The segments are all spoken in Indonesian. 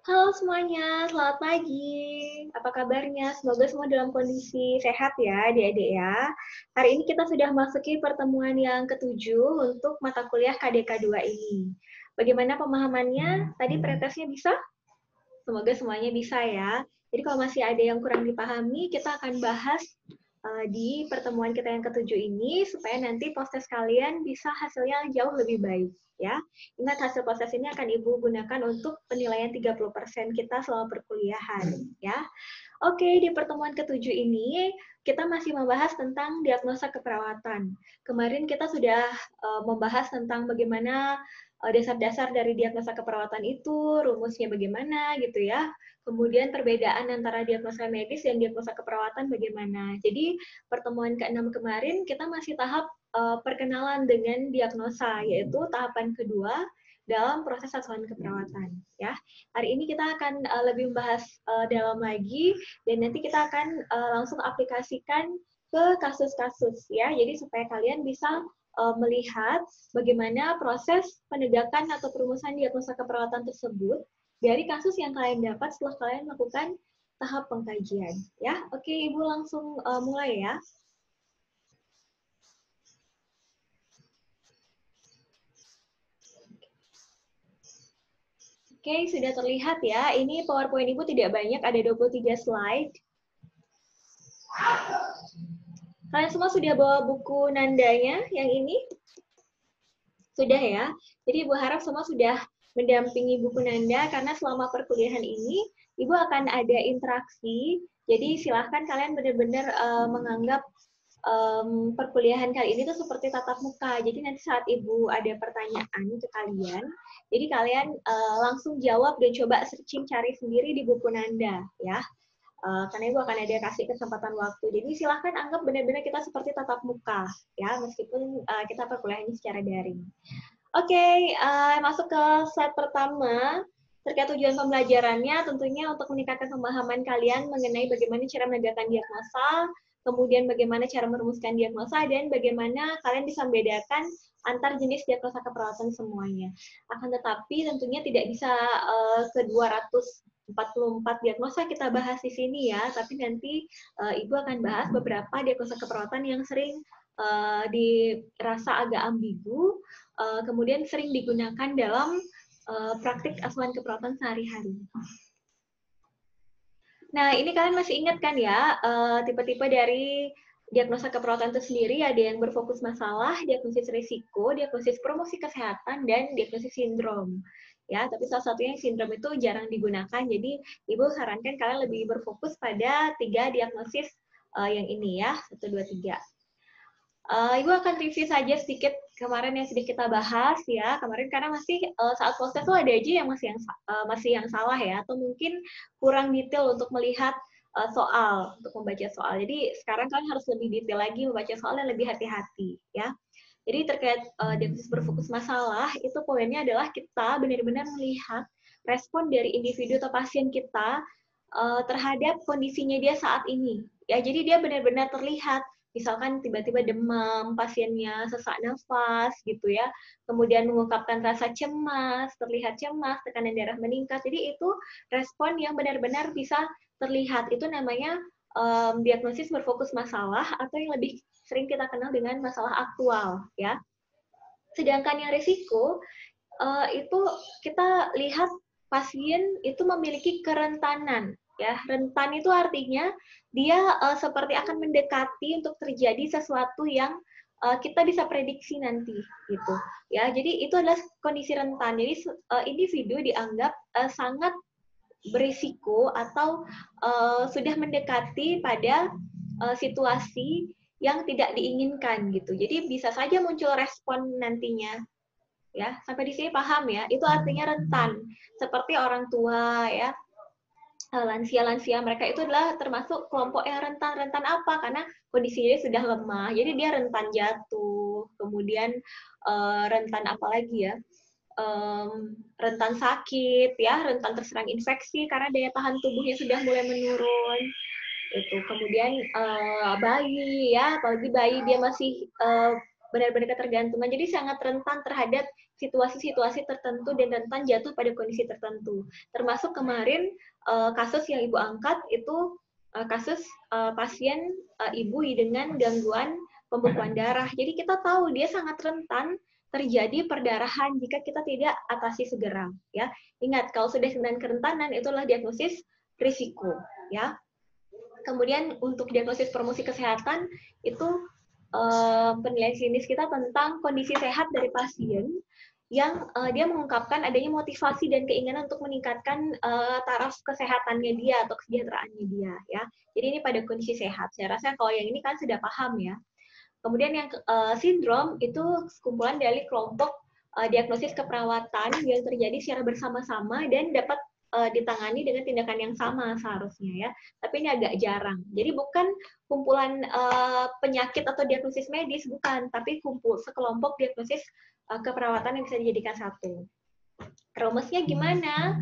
Halo semuanya, selamat pagi. Apa kabarnya? Semoga semua dalam kondisi sehat ya, adik-adik ya. Hari ini kita sudah masuki pertemuan yang ketujuh untuk mata kuliah KDK 2 ini. Bagaimana pemahamannya? Tadi pretesnya bisa? Semoga semuanya bisa ya. Jadi kalau masih ada yang kurang dipahami, kita akan bahas di pertemuan kita yang ketujuh ini supaya nanti proses kalian bisa hasilnya jauh lebih baik ya. Ingat hasil proses ini akan Ibu gunakan untuk penilaian 30% kita selama perkuliahan ya. Oke, di pertemuan ketujuh ini kita masih membahas tentang diagnosa keperawatan. Kemarin kita sudah membahas tentang bagaimana dasar-dasar dari diagnosa keperawatan itu, rumusnya bagaimana gitu ya. Kemudian perbedaan antara diagnosa medis dan diagnosa keperawatan bagaimana. Jadi pertemuan ke-6 kemarin kita masih tahap perkenalan dengan diagnosa, yaitu tahapan kedua dalam proses asuhan keperawatan. Ya, hari ini kita akan lebih membahas dalam lagi dan nanti kita akan langsung aplikasikan ke kasus-kasus ya. Jadi supaya kalian bisa melihat bagaimana proses penegakan atau perumusan diagnosa keperawatan tersebut dari kasus yang kalian dapat setelah kalian melakukan tahap pengkajian ya. Oke, Ibu langsung mulai ya. Oke, sudah terlihat ya. Ini PowerPoint Ibu tidak banyak, ada 23 slide. Kalian semua sudah bawa buku nandanya yang ini? Sudah ya. Jadi Ibu harap semua sudah mendampingi buku Nanda karena selama perkuliahan ini Ibu akan ada interaksi. Jadi silahkan kalian benar-benar menganggap perkuliahan kali ini tuh seperti tatap muka. Jadi nanti saat Ibu ada pertanyaan ke kalian, jadi kalian langsung jawab dan coba searching cari sendiri di buku Nanda ya. Karena Ibu akan ada kasih kesempatan waktu. Jadi silahkan anggap benar-benar kita seperti tatap muka ya, meskipun kita perkuliahan secara daring. Oke, masuk ke slide pertama. Terkait tujuan pembelajarannya, tentunya untuk meningkatkan pemahaman kalian mengenai bagaimana cara menegakkan diagnosa, kemudian bagaimana cara merumuskan diagnosa, dan bagaimana kalian bisa membedakan antar jenis diagnosa keperawatan semuanya. Akan tetapi tentunya tidak bisa ke 244 diagnosa kita bahas di sini ya, tapi nanti Ibu akan bahas beberapa diagnosa keperawatan yang sering dirasa agak ambigu, kemudian sering digunakan dalam praktik asuhan keperawatan sehari-hari. Nah, ini kalian masih ingat kan ya, tipe-tipe dari diagnosa keperawatan itu sendiri, ada yang berfokus masalah, diagnosis risiko, diagnosis promosi kesehatan, dan diagnosis sindrom. Ya, tapi salah satunya sindrom itu jarang digunakan, jadi Ibu sarankan kalian lebih berfokus pada 3 diagnosis yang ini ya, 1, 2, 3. Ibu akan review saja sedikit kemarin yang sudah kita bahas ya. Kemarin karena masih saat proses tuh ada aja yang masih yang salah ya, atau mungkin kurang detail untuk melihat soal, untuk membaca soal. Jadi sekarang kalian harus lebih detail lagi membaca soal dan lebih hati-hati ya. Jadi terkait diagnosis berfokus masalah, itu poinnya adalah kita benar-benar melihat respon dari individu atau pasien kita terhadap kondisinya dia saat ini. Ya, jadi dia benar-benar terlihat misalkan tiba-tiba demam, pasiennya sesak nafas gitu ya, kemudian mengungkapkan rasa cemas, terlihat cemas, tekanan darah meningkat. Jadi itu respon yang benar-benar bisa terlihat. Itu namanya diagnosis berfokus masalah atau yang lebih sering kita kenal dengan masalah aktual ya. Sedangkan yang risiko itu kita lihat pasien itu memiliki kerentanan ya. Rentan itu artinya dia seperti akan mendekati untuk terjadi sesuatu yang kita bisa prediksi nanti gitu ya. Jadi itu adalah kondisi rentan. Jadi individu dianggap sangat berisiko atau sudah mendekati pada situasi yang tidak diinginkan gitu. Jadi bisa saja muncul respon nantinya ya. Sampai di sini paham ya, itu artinya rentan seperti orang tua ya, lansia-lansia, mereka itu adalah termasuk kelompok yang rentan apa, karena kondisinya sudah lemah, jadi dia rentan jatuh, kemudian rentan apa lagi ya, rentan sakit ya, rentan terserang infeksi karena daya tahan tubuhnya sudah mulai menurun itu. Kemudian bayi ya, apalagi bayi dia masih benar-benar ketergantungan, jadi sangat rentan terhadap situasi-situasi tertentu dan rentan jatuh pada kondisi tertentu. Termasuk kemarin kasus yang Ibu angkat itu kasus pasien ibu dengan gangguan pembekuan darah. Jadi kita tahu dia sangat rentan terjadi perdarahan jika kita tidak atasi segera. Ya, ingat kalau sudah dengan kerentanan itulah diagnosis risiko. Ya, kemudian untuk diagnosis promosi kesehatan itu penilaian klinis kita tentang kondisi sehat dari pasien yang dia mengungkapkan adanya motivasi dan keinginan untuk meningkatkan taraf kesehatannya dia atau kesejahteraannya dia. Ya, jadi ini pada kondisi sehat. Saya rasa kalau yang ini kan sudah paham ya. Kemudian yang sindrom itu kumpulan dari kelompok diagnosis keperawatan yang terjadi secara bersama-sama dan dapat ditangani dengan tindakan yang sama seharusnya ya. Tapi ini agak jarang. Jadi bukan kumpulan penyakit atau diagnosis medis, bukan, tapi sekelompok diagnosis keperawatan yang bisa dijadikan satu. Rumusnya gimana?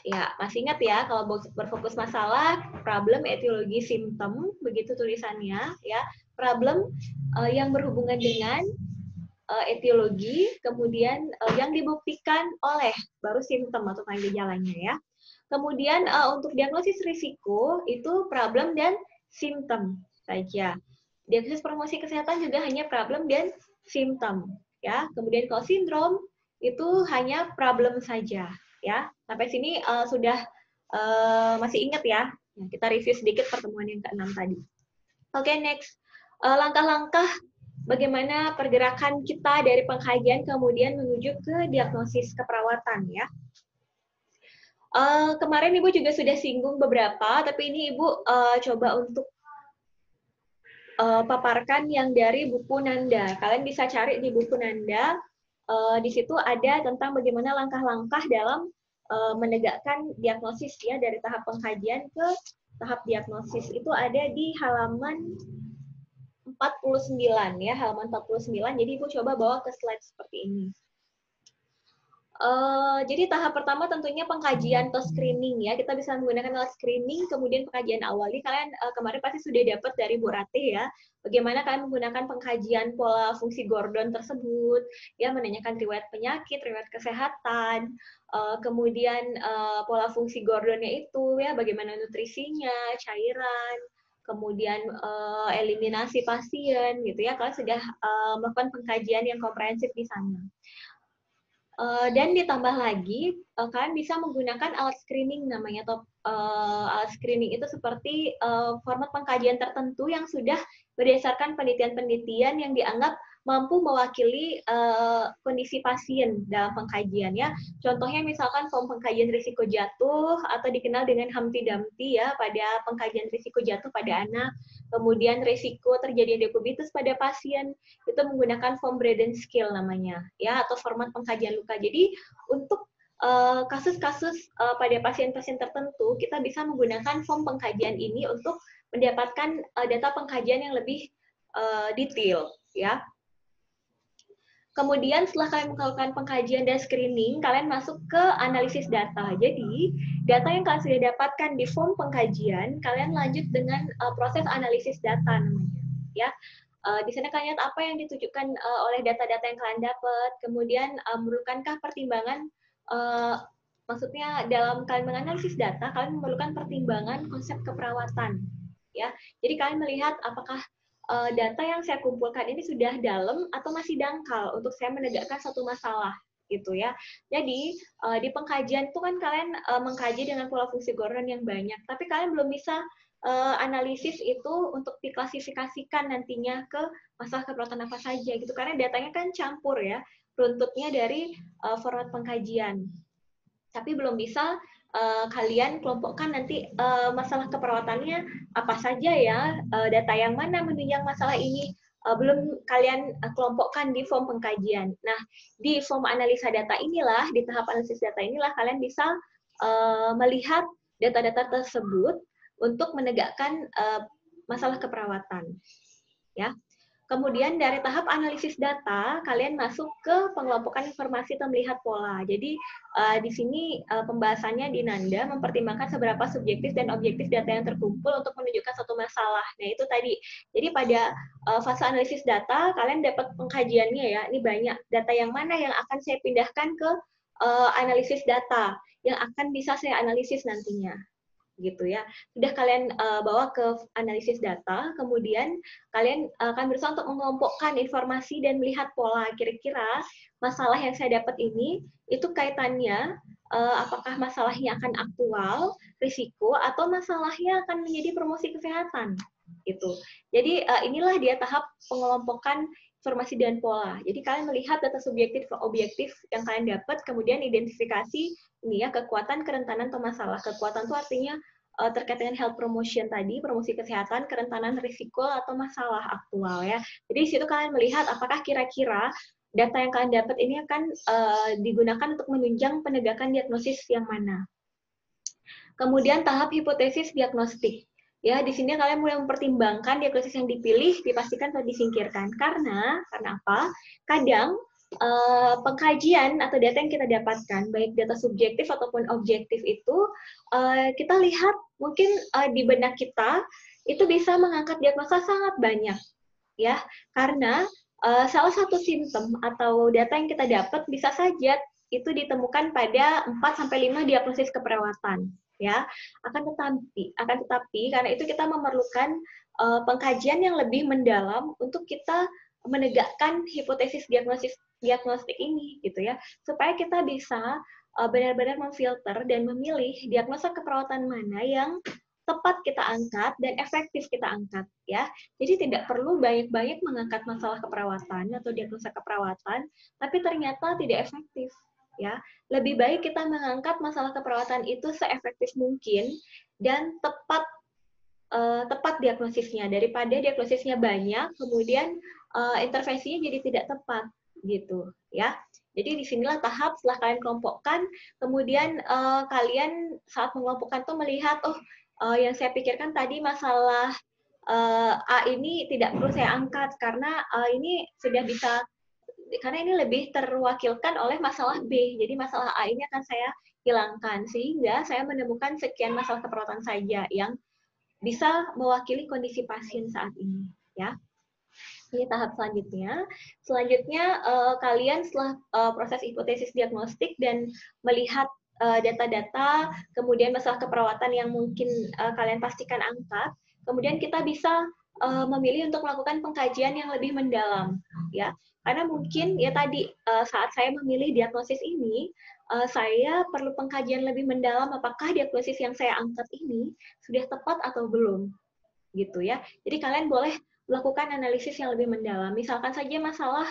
Ya, masih ingat ya, kalau berfokus masalah, problem, etiologi, simptom, begitu tulisannya, ya. Problem yang berhubungan dengan etiologi, kemudian yang dibuktikan oleh, baru simptom atau tanda gejalanya ya. Kemudian untuk diagnosis risiko, itu problem dan simptom saja. Diagnosis promosi kesehatan juga hanya problem dan simptom. Ya. Kemudian kalau sindrom, itu hanya problem saja. Ya, sampai sini sudah masih ingat ya. Kita review sedikit pertemuan yang ke-6 tadi. Oke, next. Langkah-langkah bagaimana pergerakan kita dari pengkajian kemudian menuju ke diagnosis keperawatan ya. Kemarin Ibu juga sudah singgung beberapa, tapi ini Ibu coba untuk paparkan yang dari buku Nanda. Kalian bisa cari di buku Nanda. Di situ ada tentang bagaimana langkah-langkah dalam menegakkan diagnosis ya dari tahap pengkajian ke tahap diagnosis. Itu ada di halaman 49 ya, halaman 49. Jadi Ibu coba bawa ke slide seperti ini. Jadi tahap pertama tentunya pengkajian atau screening ya. Kita bisa menggunakan alat screening, kemudian pengkajian awali. Kalian kemarin pasti sudah dapat dari Bu Rati ya. Bagaimana kalian menggunakan pengkajian pola fungsi Gordon tersebut, ya menanyakan riwayat penyakit, riwayat kesehatan, kemudian pola fungsi Gordonnya itu ya, bagaimana nutrisinya, cairan, kemudian eliminasi pasien gitu ya. Kalian sudah melakukan pengkajian yang komprehensif di sana. Dan ditambah lagi, kalian bisa menggunakan alat screening namanya, atau alat screening itu seperti format pengkajian tertentu yang sudah berdasarkan penelitian-penelitian yang dianggap mampu mewakili kondisi pasien dalam pengkajian ya. Contohnya misalkan form pengkajian risiko jatuh atau dikenal dengan Humpty Dumpty ya pada pengkajian risiko jatuh pada anak, kemudian risiko terjadinya dekubitus pada pasien itu menggunakan form Braden scale namanya ya, atau format pengkajian luka. Jadi untuk kasus-kasus pada pasien-pasien tertentu kita bisa menggunakan form pengkajian ini untuk mendapatkan data pengkajian yang lebih detail ya. Kemudian setelah kalian melakukan pengkajian dan screening, kalian masuk ke analisis data. Jadi, data yang kalian sudah dapatkan di form pengkajian, kalian lanjut dengan proses analisis data namanya. Ya, di sana kalian lihat apa yang ditujukan oleh data-data yang kalian dapat. Kemudian, memerlukankah pertimbangan, maksudnya dalam kalian menganalisis data, kalian memerlukan pertimbangan konsep keperawatan. Ya, jadi kalian melihat apakah data yang saya kumpulkan ini sudah dalam atau masih dangkal untuk saya menegakkan satu masalah gitu ya. Jadi di pengkajian itu kan kalian mengkaji dengan pola fungsi Gordon yang banyak, tapi kalian belum bisa analisis itu untuk diklasifikasikan nantinya ke masalah keperawatan apa saja gitu, karena datanya kan campur ya, runtutnya dari format pengkajian. Tapi belum bisa kalian kelompokkan nanti masalah keperawatannya apa saja ya, data yang mana menunjang masalah ini, belum kalian kelompokkan di form pengkajian. Nah, di form analisa data inilah, di tahap analisis data inilah kalian bisa melihat data-data tersebut untuk menegakkan masalah keperawatan. Ya. Kemudian dari tahap analisis data, kalian masuk ke pengelompokan informasi atau melihat pola. Jadi di sini pembahasannya di Nanda mempertimbangkan seberapa subjektif dan objektif data yang terkumpul untuk menunjukkan suatu masalah. Nah itu tadi. Jadi pada fase analisis data, kalian dapat pengkajiannya ya. Ini banyak data yang mana yang akan saya pindahkan ke analisis data yang akan bisa saya analisis nantinya gitu ya. Sudah kalian bawa ke analisis data, kemudian kalian akan berusaha untuk mengelompokkan informasi dan melihat pola kira-kira masalah yang saya dapat ini itu kaitannya apakah masalahnya akan aktual, risiko, atau masalahnya akan menjadi promosi kesehatan gitu. Jadi inilah dia tahap pengelompokan informasi dan pola. Jadi kalian melihat data subjektif ke objektif yang kalian dapat, kemudian identifikasi ini ya kekuatan, kerentanan, atau masalah. Kekuatan itu artinya terkait dengan health promotion tadi, promosi kesehatan, kerentanan risiko atau masalah aktual ya. Jadi di situ kalian melihat apakah kira-kira data yang kalian dapat ini akan digunakan untuk menunjang penegakan diagnosis yang mana. Kemudian tahap hipotesis diagnostik. Ya, di sini kalian mulai mempertimbangkan diagnosis yang dipilih dipastikan atau disingkirkan. Karena apa? Kadang pengkajian atau data yang kita dapatkan, baik data subjektif ataupun objektif itu, kita lihat mungkin di benak kita itu bisa mengangkat diagnosa sangat banyak, ya, karena salah satu simptom atau data yang kita dapat bisa saja itu ditemukan pada 4-5 diagnosis keperawatan, ya. Akan tetapi karena itu kita memerlukan pengkajian yang lebih mendalam untuk kita menegakkan hipotesis diagnostik ini gitu ya, supaya kita bisa benar-benar memfilter dan memilih diagnosa keperawatan mana yang tepat kita angkat dan efektif kita angkat ya. Jadi tidak perlu banyak-banyak mengangkat masalah keperawatan atau diagnosa keperawatan tapi ternyata tidak efektif ya. Lebih baik kita mengangkat masalah keperawatan itu seefektif mungkin dan tepat diagnosisnya daripada diagnosisnya banyak kemudian intervensinya jadi tidak tepat gitu ya. Jadi disinilah tahap setelah kalian kelompokkan, kemudian kalian saat mengelompokkan tuh melihat yang saya pikirkan tadi masalah A ini tidak perlu saya angkat karena ini sudah bisa, karena ini lebih terwakilkan oleh masalah B. Jadi masalah A ini akan saya hilangkan sehingga saya menemukan sekian masalah keperawatan saja yang bisa mewakili kondisi pasien saat ini ya. Ini tahap selanjutnya. Selanjutnya kalian setelah proses hipotesis diagnostik dan melihat data-data, kemudian masalah keperawatan yang mungkin kalian pastikan angkat, kemudian kita bisa memilih untuk melakukan pengkajian yang lebih mendalam, ya. Karena mungkin ya tadi saat saya memilih diagnosis ini, saya perlu pengkajian lebih mendalam apakah diagnosis yang saya angkat ini sudah tepat atau belum, gitu ya. Jadi kalian boleh melakukan analisis yang lebih mendalam. Misalkan saja masalah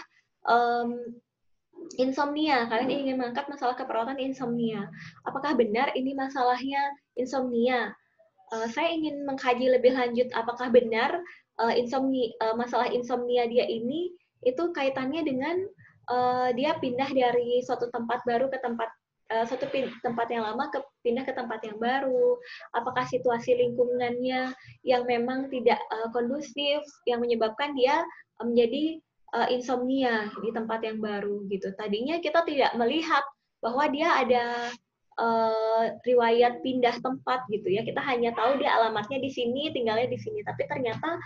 insomnia, kalian ingin mengangkat masalah keperawatan insomnia. Apakah benar ini masalahnya insomnia? Saya ingin mengkaji lebih lanjut apakah benar masalah insomnia dia ini itu kaitannya dengan dia pindah dari suatu tempat baru ke tempat yang lama pindah ke tempat yang baru, apakah situasi lingkungannya yang memang tidak kondusif yang menyebabkan dia menjadi insomnia di tempat yang baru gitu. Tadinya kita tidak melihat bahwa dia ada riwayat pindah tempat gitu ya. Kita hanya tahu dia alamatnya di sini, tinggalnya di sini. Tapi ternyata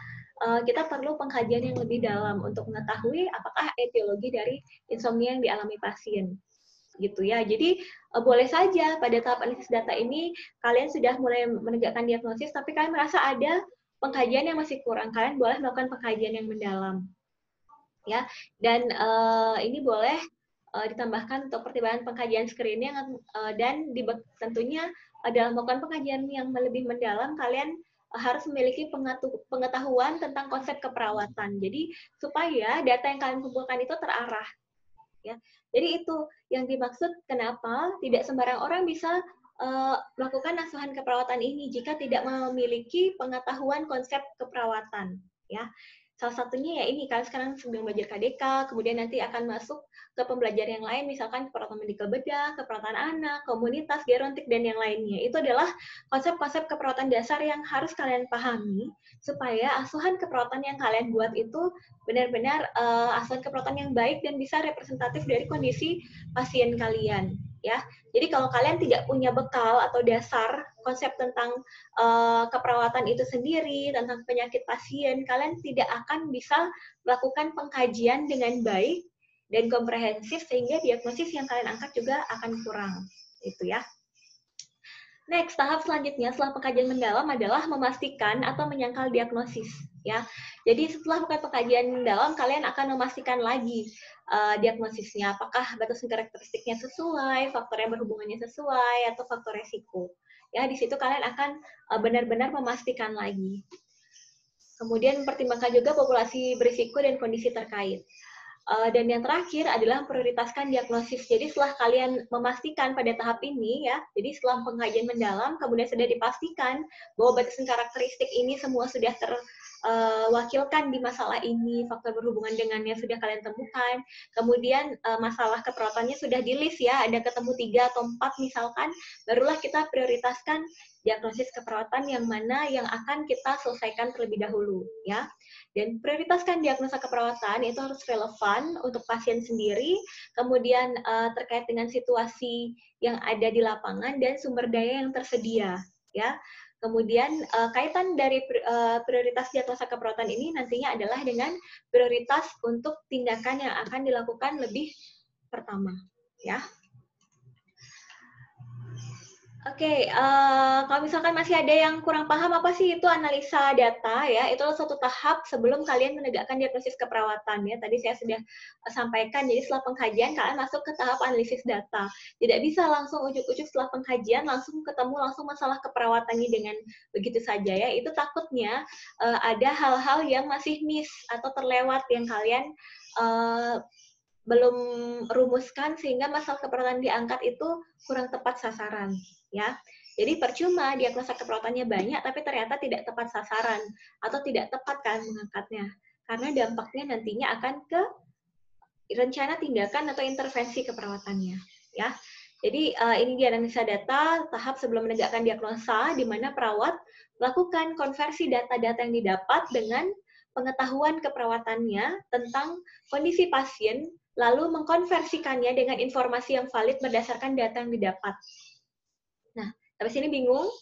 kita perlu pengkajian yang lebih dalam untuk mengetahui apakah etiologi dari insomnia yang dialami pasien gitu ya. Jadi boleh saja pada tahap analisis data ini kalian sudah mulai menegakkan diagnosis, tapi kalian merasa ada pengkajian yang masih kurang. Kalian boleh melakukan pengkajian yang mendalam, ya. Dan ini boleh ditambahkan untuk pertimbangan pengkajian screening dan tentunya dalam melakukan pengkajian yang lebih mendalam kalian harus memiliki pengetahuan tentang konsep keperawatan. Jadi supaya data yang kalian kumpulkan itu terarah. Ya. Jadi itu yang dimaksud kenapa tidak sembarang orang bisa melakukan asuhan keperawatan ini jika tidak memiliki pengetahuan konsep keperawatan. Ya. Salah satunya ya ini, kalian sekarang sedang belajar KDK, kemudian nanti akan masuk ke pembelajaran yang lain, misalkan keperawatan medikal bedah, keperawatan anak, komunitas, gerontik, dan yang lainnya. Itu adalah konsep-konsep keperawatan dasar yang harus kalian pahami, supaya asuhan keperawatan yang kalian buat itu benar-benar asuhan keperawatan yang baik dan bisa representatif dari kondisi pasien kalian. Ya, jadi kalau kalian tidak punya bekal atau dasar konsep tentang keperawatan itu sendiri, tentang penyakit pasien, kalian tidak akan bisa melakukan pengkajian dengan baik dan komprehensif, sehingga diagnosis yang kalian angkat juga akan kurang. Itu ya. Next, tahap selanjutnya setelah pengkajian mendalam adalah memastikan atau menyangkal diagnosis. Ya, jadi setelah melakukan pengkajian mendalam, kalian akan memastikan lagi diagnosisnya, apakah batas karakteristiknya sesuai, faktor yang berhubungannya sesuai, atau faktor resiko. Ya, di situ kalian akan benar-benar memastikan lagi. Kemudian mempertimbangkan juga populasi berisiko dan kondisi terkait. Dan yang terakhir adalah memprioritaskan diagnosis. Jadi setelah kalian memastikan pada tahap ini ya, jadi setelah pengkajian mendalam, kemudian sudah dipastikan bahwa batasan karakteristik ini semua sudah terwakilkan di masalah ini, faktor berhubungan dengannya sudah kalian temukan, kemudian masalah keperawatannya sudah di-list ya, ada ketemu 3 atau 4 misalkan, barulah kita prioritaskan diagnosis keperawatan yang mana yang akan kita selesaikan terlebih dahulu ya. Dan prioritaskan diagnosa keperawatan itu harus relevan untuk pasien sendiri, kemudian terkait dengan situasi yang ada di lapangan dan sumber daya yang tersedia, ya. Kemudian kaitan dari prioritas diagnosa keperawatan ini nantinya adalah dengan prioritas untuk tindakan yang akan dilakukan lebih pertama, ya. Oke, kalau misalkan masih ada yang kurang paham apa sih itu analisa data ya, itu suatu tahap sebelum kalian menegakkan diagnosis keperawatan ya. Tadi saya sudah sampaikan, jadi setelah pengkajian kalian masuk ke tahap analisis data. Tidak bisa langsung ujuk-ujuk setelah pengkajian langsung ketemu langsung masalah keperawatannya dengan begitu saja ya. Itu takutnya ada hal-hal yang masih miss atau terlewat yang kalian belum rumuskan sehingga masalah keperawatan diangkat itu kurang tepat sasaran ya. Jadi percuma diagnosa keperawatannya banyak tapi ternyata tidak tepat sasaran atau tidak tepat kan mengangkatnya. Karena dampaknya nantinya akan ke rencana tindakan atau intervensi keperawatannya ya. Jadi ini dia analisa data tahap sebelum menegakkan diagnosa di mana perawat melakukan konversi data-data yang didapat dengan pengetahuan keperawatannya tentang kondisi pasien lalu mengkonversikannya dengan informasi yang valid berdasarkan data yang didapat. Nah, sampai sini bingung?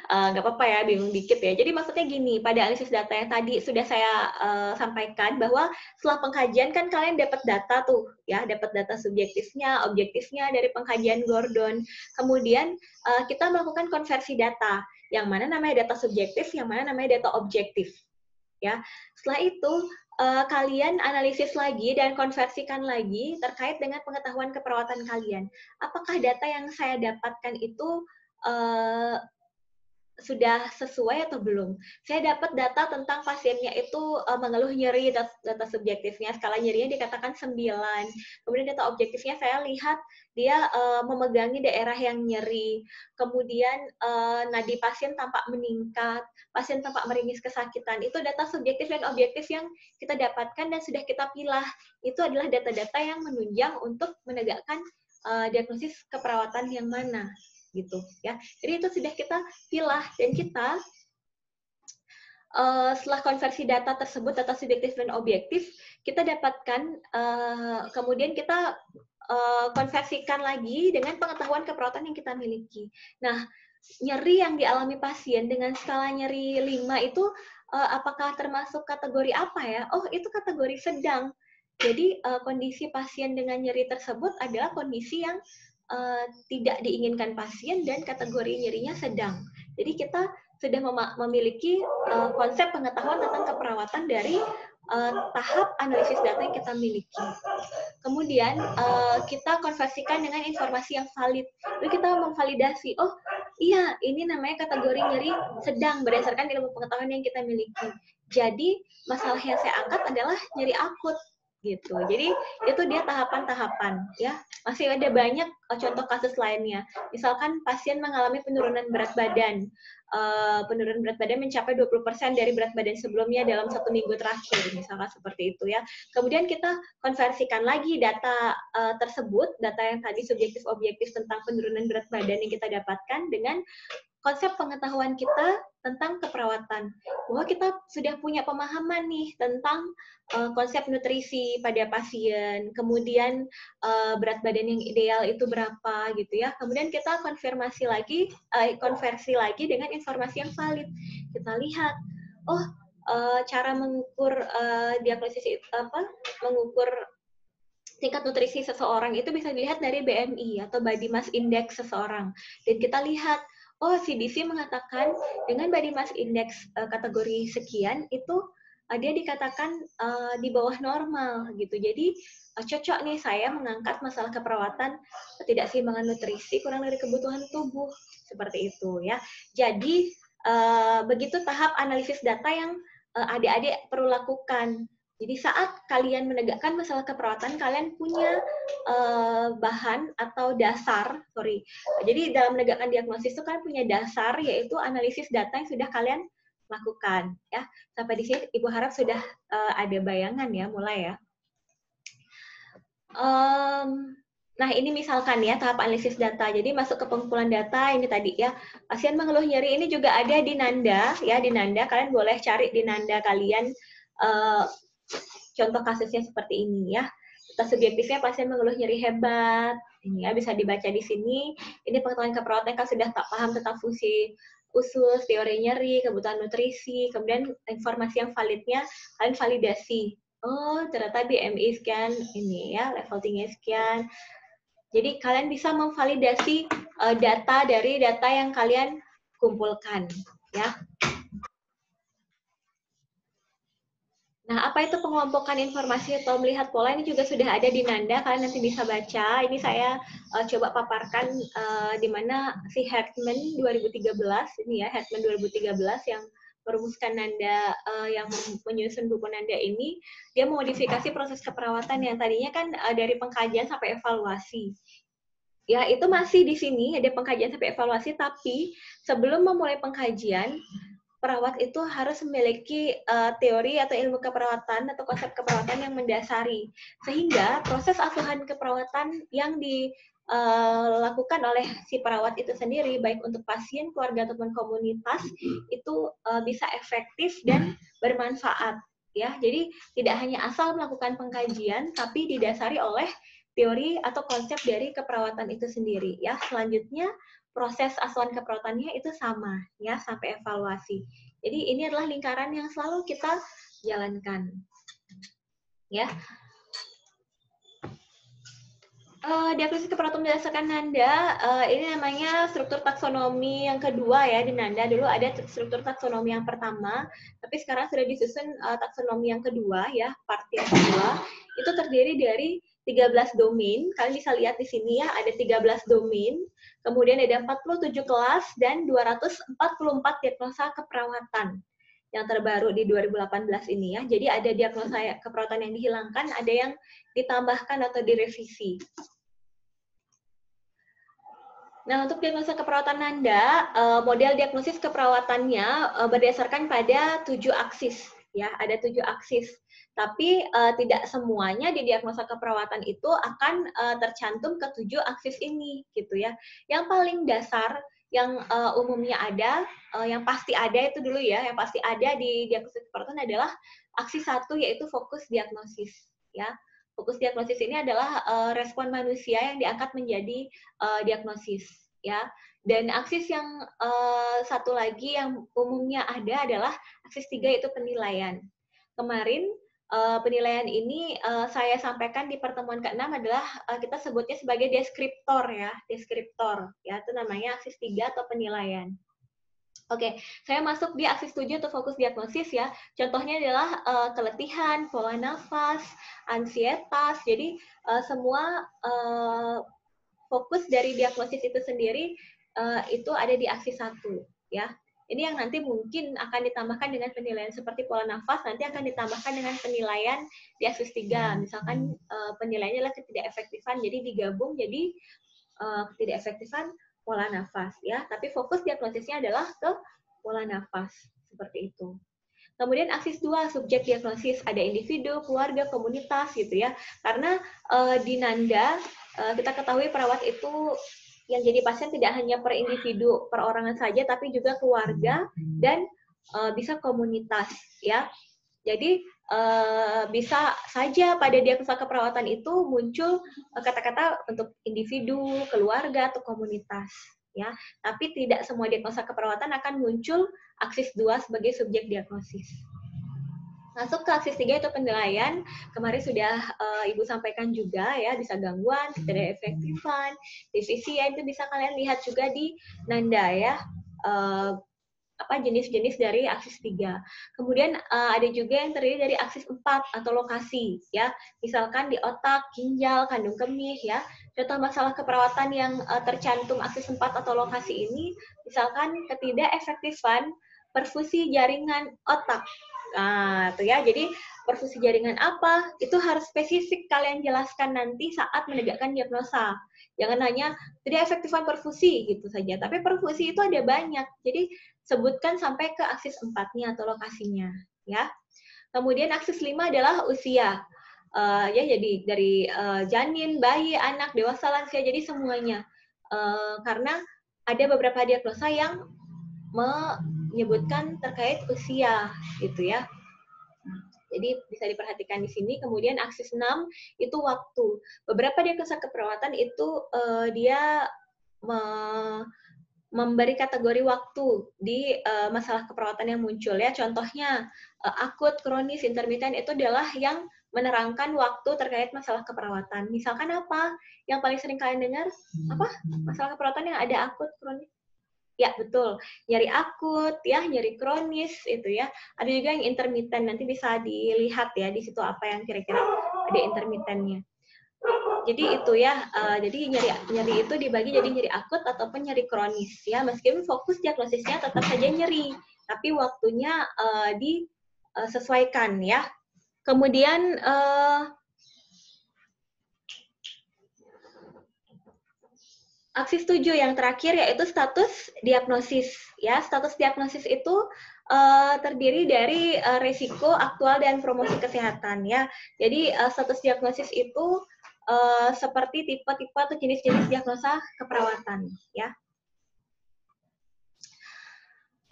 Nggak apa-apa ya, bingung dikit ya. Jadi maksudnya gini, pada analisis data yang tadi sudah saya sampaikan bahwa setelah pengkajian kan kalian dapat data tuh, ya, dapat data subjektifnya, objektifnya dari pengkajian Gordon. Kemudian kita melakukan konversi data, yang mana namanya data subjektif, yang mana namanya data objektif. Ya, setelah itu kalian analisis lagi dan konversikan lagi terkait dengan pengetahuan keperawatan kalian. Apakah data yang saya dapatkan itu sudah sesuai atau belum? Saya dapat data tentang pasiennya itu mengeluh nyeri, data subjektifnya, skala nyerinya dikatakan 9. Kemudian data objektifnya saya lihat dia memegangi daerah yang nyeri. Kemudian nadi pasien tampak meningkat, pasien tampak meringis kesakitan. Itu data subjektif dan objektif yang kita dapatkan dan sudah kita pilah. Itu adalah data-data yang menunjang untuk menegakkan diagnosis keperawatan yang mana gitu ya. Jadi itu sudah kita pilah dan kita setelah konversi data tersebut, data subjektif dan objektif, kita dapatkan kemudian kita konversikan lagi dengan pengetahuan keperawatan yang kita miliki. Nah, nyeri yang dialami pasien dengan skala nyeri 5 itu apakah termasuk kategori apa ya? Oh, itu kategori sedang. Jadi kondisi pasien dengan nyeri tersebut adalah kondisi yang tidak diinginkan pasien dan kategori nyerinya sedang. Jadi kita sudah memiliki konsep pengetahuan tentang keperawatan dari tahap analisis data yang kita miliki. Kemudian kita konversikan dengan informasi yang valid. Lalu kita memvalidasi, oh iya ini namanya kategori nyeri sedang berdasarkan ilmu pengetahuan yang kita miliki. Jadi masalah yang saya angkat adalah nyeri akut. gitu. Jadi itu dia tahapan-tahapan ya. Masih ada banyak contoh kasus lainnya. Misalkan pasien mengalami penurunan berat badan. Penurunan berat badan mencapai 20% dari berat badan sebelumnya dalam 1 minggu terakhir, misalkan seperti itu ya. Kemudian kita konversikan lagi data tersebut, data yang tadi subjektif objektif tentang penurunan berat badan yang kita dapatkan dengan konsep pengetahuan kita tentang keperawatan. Bahwa kita sudah punya pemahaman nih tentang konsep nutrisi pada pasien, kemudian berat badan yang ideal itu berapa gitu ya. Kemudian kita konversi lagi dengan informasi yang valid. Kita lihat, oh cara mengukur diagnosis itu mengukur tingkat nutrisi seseorang itu bisa dilihat dari BMI atau Body Mass Index seseorang. Dan kita lihat, oh CDC mengatakan dengan Body Mass Index kategori sekian itu dia dikatakan di bawah normal gitu. Jadi cocok nih saya mengangkat masalah keperawatan ketidakseimbangan nutrisi kurang dari kebutuhan tubuh seperti itu ya. Jadi begitu tahap analisis data yang adik-adik perlu lakukan. Jadi saat kalian menegakkan masalah keperawatan, kalian punya bahan atau dasar, Jadi dalam menegakkan diagnosis itu kan punya dasar, yaitu analisis data yang sudah kalian lakukan. Ya, sampai di sini Ibu harap sudah ada bayangan ya, mulai ya. Nah, ini misalkan ya tahap analisis data. Jadi masuk ke pengumpulan data ini tadi ya. Pasien mengeluh nyeri ini juga ada di Nanda ya, di Nanda kalian boleh cari di Nanda kalian contoh kasusnya seperti ini ya. Data subjektifnya pasien mengeluh nyeri hebat. Ini ya bisa dibaca di sini. Ini pengetahuan keperawatan kan sudah tak paham tentang fungsi usus, teori nyeri, kebutuhan nutrisi, kemudian informasi yang validnya kalian validasi. Oh, ternyata BMI sekian ini ya, level tinggi sekian. Jadi kalian bisa memvalidasi data dari data yang kalian kumpulkan ya. Nah, apa itu pengelompokan informasi atau melihat pola ini juga sudah ada di Nanda, kalian nanti bisa baca. Ini saya coba paparkan di mana si Hartman 2013, ini ya, Hartman 2013 yang merumuskan Nanda, yang menyusun buku Nanda ini, dia memodifikasi proses keperawatan yang tadinya kan dari pengkajian sampai evaluasi. Ya, itu masih di sini, ada pengkajian sampai evaluasi, tapi sebelum memulai pengkajian, perawat itu harus memiliki teori atau ilmu keperawatan atau konsep keperawatan yang mendasari. Sehingga proses asuhan keperawatan yang dilakukan oleh si perawat itu sendiri, baik untuk pasien, keluarga, ataupun komunitas, itu bisa efektif dan bermanfaat. Ya, jadi tidak hanya asal melakukan pengkajian, tapi didasari oleh teori atau konsep dari keperawatan itu sendiri. Ya, selanjutnya proses asuhan keperawatannya itu sama ya sampai evaluasi. Jadi ini adalah lingkaran yang selalu kita jalankan. Ya. Diagnosis keperawatan berdasarkan Nanda, ini namanya struktur taksonomi yang kedua ya di Nanda. Dulu ada struktur taksonomi yang pertama, tapi sekarang sudah disusun taksonomi yang kedua ya, part yang kedua. Itu terdiri dari 13 domain. Kalian bisa lihat di sini ya, ada 13 domain. Kemudian ada 47 kelas dan 244 diagnosa keperawatan yang terbaru di 2018 ini ya. Jadi ada diagnosa keperawatan yang dihilangkan, ada yang ditambahkan atau direvisi. Nah, untuk diagnosa keperawatan Nanda, model diagnosis keperawatannya berdasarkan pada 7 aksis. Ya, ada 7 aksis. Tapi tidak semuanya di diagnosa keperawatan itu akan tercantum ke 7 aksis ini, gitu ya. Yang paling dasar, yang umumnya ada, yang pasti ada itu dulu ya, yang pasti ada di diagnosis keperawatan adalah aksis 1, yaitu fokus diagnosis. Ya, fokus diagnosis ini adalah respon manusia yang diangkat menjadi diagnosis. Ya, dan aksis yang satu lagi yang umumnya ada adalah aksis 3, yaitu penilaian. Kemarin penilaian ini saya sampaikan di pertemuan ke-6 adalah kita sebutnya sebagai deskriptor ya, deskriptor ya, itu namanya aksis 3 atau penilaian. Oke, saya masuk di aksis 7 atau fokus diagnosis ya. Contohnya adalah keletihan, pola nafas, ansietas. Jadi semua fokus dari diagnosis itu sendiri itu ada di aksis 1 ya. Ini yang nanti mungkin akan ditambahkan dengan penilaian seperti pola nafas, nanti akan ditambahkan dengan penilaian di aksis 3. Misalkan penilaiannya adalah ketidakefektifan, jadi digabung jadi ketidakefektifan pola nafas ya. Tapi fokus diagnosisnya adalah ke pola nafas seperti itu. Kemudian aksis 2, subjek diagnosis, ada individu, keluarga, komunitas gitu ya. Karena di Nanda kita ketahui perawat itu yang jadi pasien tidak hanya per individu, perorangan saja, tapi juga keluarga dan bisa komunitas ya. Jadi bisa saja pada diagnosa keperawatan itu muncul kata-kata untuk individu, keluarga, atau komunitas ya. Tapi tidak semua diagnosa keperawatan akan muncul aksis 2 sebagai subjek diagnosis. Masuk ke aksis 3 itu penilaian. Kemarin sudah Ibu sampaikan juga ya, bisa gangguan, ketidakefektifan, defisien, itu bisa kalian lihat juga di Nanda ya. Jenis-jenis dari aksis 3. Kemudian ada juga yang terdiri dari aksis 4 atau lokasi ya. Misalkan di otak, ginjal, kandung kemih ya. Contoh masalah keperawatan yang tercantum aksis 4 atau lokasi ini misalkan ketidakefektifan perfusi jaringan otak. Nah, itu ya. Jadi perfusi jaringan apa? Itu harus spesifik kalian jelaskan nanti saat menegakkan diagnosa. Jangan hanya tidak efektifan perfusi gitu saja. Tapi perfusi itu ada banyak. Jadi sebutkan sampai ke aksis 4-nya atau lokasinya, ya. Kemudian aksis 5 adalah usia. Ya, jadi dari janin, bayi, anak, dewasa, lansia, jadi semuanya. Karena ada beberapa diagnosa yang menyebutkan terkait usia gitu ya. Jadi bisa diperhatikan di sini. Kemudian aksis 6 itu waktu. Beberapa diagnosa keperawatan itu dia memberi kategori waktu di masalah keperawatan yang muncul ya. Contohnya akut, kronis, intermiten itu adalah yang menerangkan waktu terkait masalah keperawatan. Misalkan apa? Yang paling sering kalian dengar apa? Masalah keperawatan yang ada akut, kronis. Ya, betul. Nyeri akut, ya, nyeri kronis, itu ya. Ada juga yang intermiten, nanti bisa dilihat ya, di situ apa yang kira-kira ada intermitennya. Jadi itu ya, jadi nyeri itu dibagi jadi nyeri akut ataupun nyeri kronis, ya. Meskipun fokus diagnosisnya tetap saja nyeri, tapi waktunya disesuaikan, ya. Kemudian, aksis 7 yang terakhir yaitu status diagnosis. Ya, status diagnosis itu terdiri dari resiko, aktual, dan promosi kesehatan. Ya, jadi status diagnosis itu seperti tipe-tipe atau jenis-jenis diagnosa keperawatan. Ya.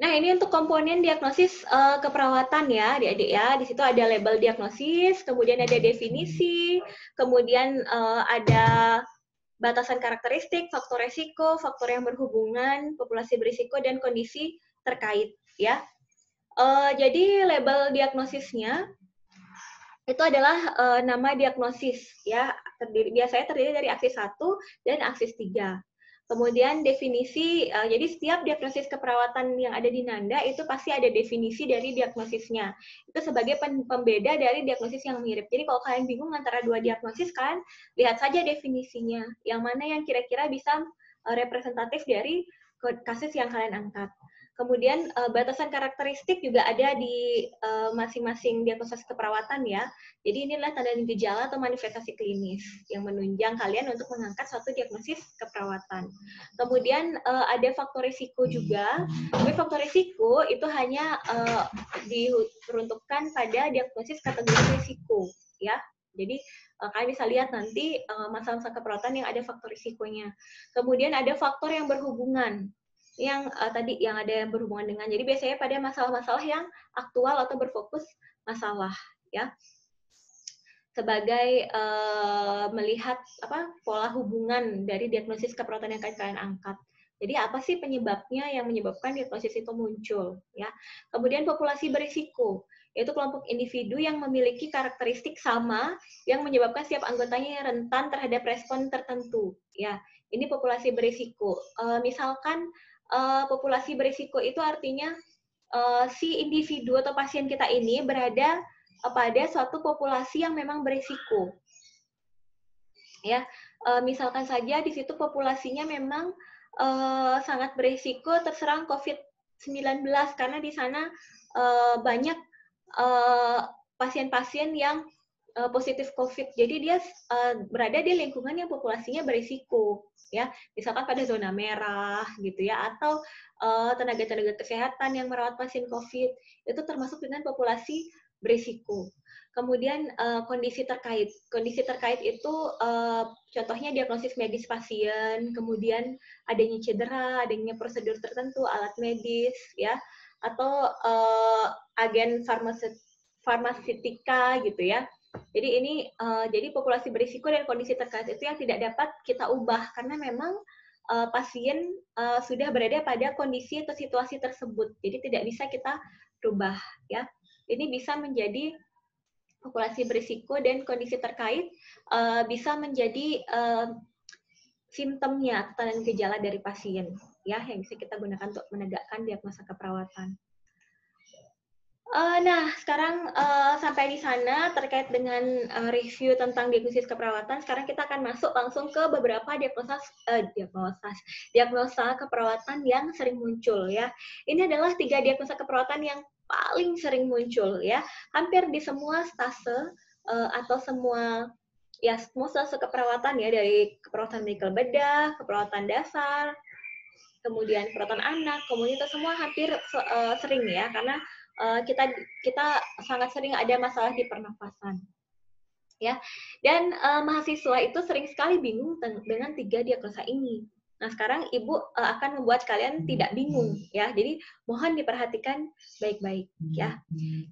Nah, ini untuk komponen diagnosis keperawatan ya, adik-adik ya. Di situ ada label diagnosis, kemudian ada definisi, kemudian ada batasan karakteristik, faktor resiko, faktor yang berhubungan, populasi berisiko, dan kondisi terkait. Ya, jadi label diagnosisnya itu adalah nama diagnosis. Ya, biasanya terdiri dari aksis 1 dan aksis 3. Kemudian definisi, jadi setiap diagnosis keperawatan yang ada di Nanda itu pasti ada definisi dari diagnosisnya. Itu sebagai pembeda dari diagnosis yang mirip. Jadi kalau kalian bingung antara dua diagnosis, kalian lihat saja definisinya. Yang mana yang kira-kira bisa representatif dari kasus yang kalian angkat. Kemudian batasan karakteristik juga ada di masing-masing diagnosis keperawatan ya. Jadi inilah tanda gejala atau manifestasi klinis yang menunjang kalian untuk mengangkat suatu diagnosis keperawatan. Kemudian ada faktor risiko juga. Tapi faktor risiko itu hanya diperuntukkan pada diagnosis kategori risiko ya. Jadi kalian bisa lihat nanti masalah-masalah keperawatan yang ada faktor risikonya. Kemudian ada faktor yang berhubungan yang tadi yang ada yang berhubungan dengan, jadi biasanya pada masalah-masalah yang aktual atau berfokus masalah ya, sebagai melihat pola hubungan dari diagnosis keperawatan yang kalian angkat. Jadi apa sih penyebabnya yang menyebabkan diagnosis itu muncul ya. Kemudian populasi berisiko, yaitu kelompok individu yang memiliki karakteristik sama yang menyebabkan setiap anggotanya rentan terhadap respon tertentu ya. Ini populasi berisiko. Misalkan populasi berisiko itu artinya si individu atau pasien kita ini berada pada suatu populasi yang memang berisiko. Ya, misalkan saja di situ populasinya memang sangat berisiko terserang COVID karena di sana banyak pasien-pasien yang positif COVID. Jadi dia berada di lingkungan yang populasinya berisiko, ya. Misalkan pada zona merah gitu ya, atau tenaga-tenaga kesehatan yang merawat pasien COVID itu termasuk dengan populasi berisiko. Kemudian kondisi terkait. Kondisi terkait itu contohnya diagnosis medis pasien, kemudian adanya cedera, adanya prosedur tertentu, alat medis, ya, atau agen farmaseutika gitu ya. Jadi ini jadi populasi berisiko dan kondisi terkait itu yang tidak dapat kita ubah karena memang pasien sudah berada pada kondisi atau situasi tersebut. Jadi tidak bisa kita rubah ya. Ini bisa menjadi populasi berisiko dan kondisi terkait bisa menjadi simptomnya atau gejala dari pasien ya yang bisa kita gunakan untuk menegakkan diagnosa keperawatan. Nah, sekarang sampai di sana terkait dengan review tentang diagnosis keperawatan. Sekarang kita akan masuk langsung ke beberapa diagnosa keperawatan yang sering muncul ya. Ini adalah 3 diagnosa keperawatan yang paling sering muncul ya. Hampir di semua stase atau semua stase keperawatan ya, dari keperawatan medical bedah, keperawatan dasar, kemudian perawatan anak, komunitas, semua hampir sering ya, karena kita sangat sering ada masalah di pernafasan ya. Dan mahasiswa itu sering sekali bingung dengan 3 diagnosa ini. Nah, sekarang Ibu akan membuat kalian tidak bingung ya. Jadi mohon diperhatikan baik-baik ya.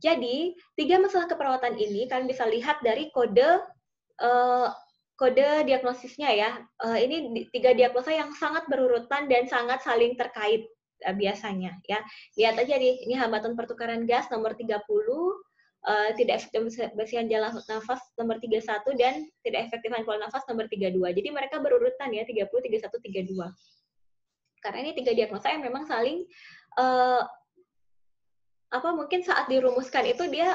Jadi 3 masalah keperawatan ini kalian bisa lihat dari kode diagnosisnya ya. Ini 3 diagnosa yang sangat berurutan dan sangat saling terkait biasanya ya. Lihat aja nih, ini hambatan pertukaran gas nomor 30, tidak efektif bersihan jalan nafas nomor 31, dan tidak efektifan pola nafas nomor 32. Jadi mereka berurutan ya, 30, 31, 32. Karena ini 3 diagnosa yang memang saling mungkin saat dirumuskan itu dia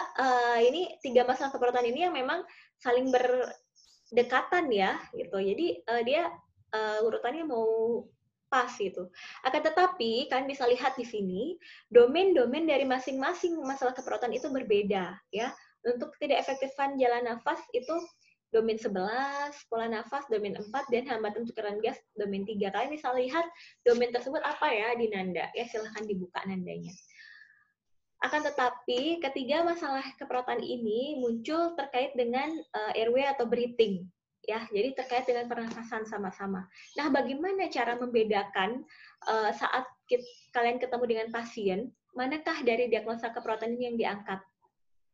ini 3 masalah keperawatan ini yang memang saling berdekatan ya gitu. Jadi dia urutannya mau pas gitu. Akan tetapi kalian bisa lihat di sini domain-domain dari masing-masing masalah keperawatan itu berbeda ya. Untuk tidak efektifan jalan nafas itu domain 11, pola nafas domain 4, dan hambatan pertukaran gas domain 3. Kalian bisa lihat domain tersebut apa ya di nanda ya, silahkan dibuka nandanya. Akan tetapi ketiga masalah keperawatan ini muncul terkait dengan airway atau breathing. Ya, jadi terkait dengan pernafasan sama-sama. Nah, bagaimana cara membedakan saat kalian ketemu dengan pasien, manakah dari diagnosa keperawatan ini yang diangkat?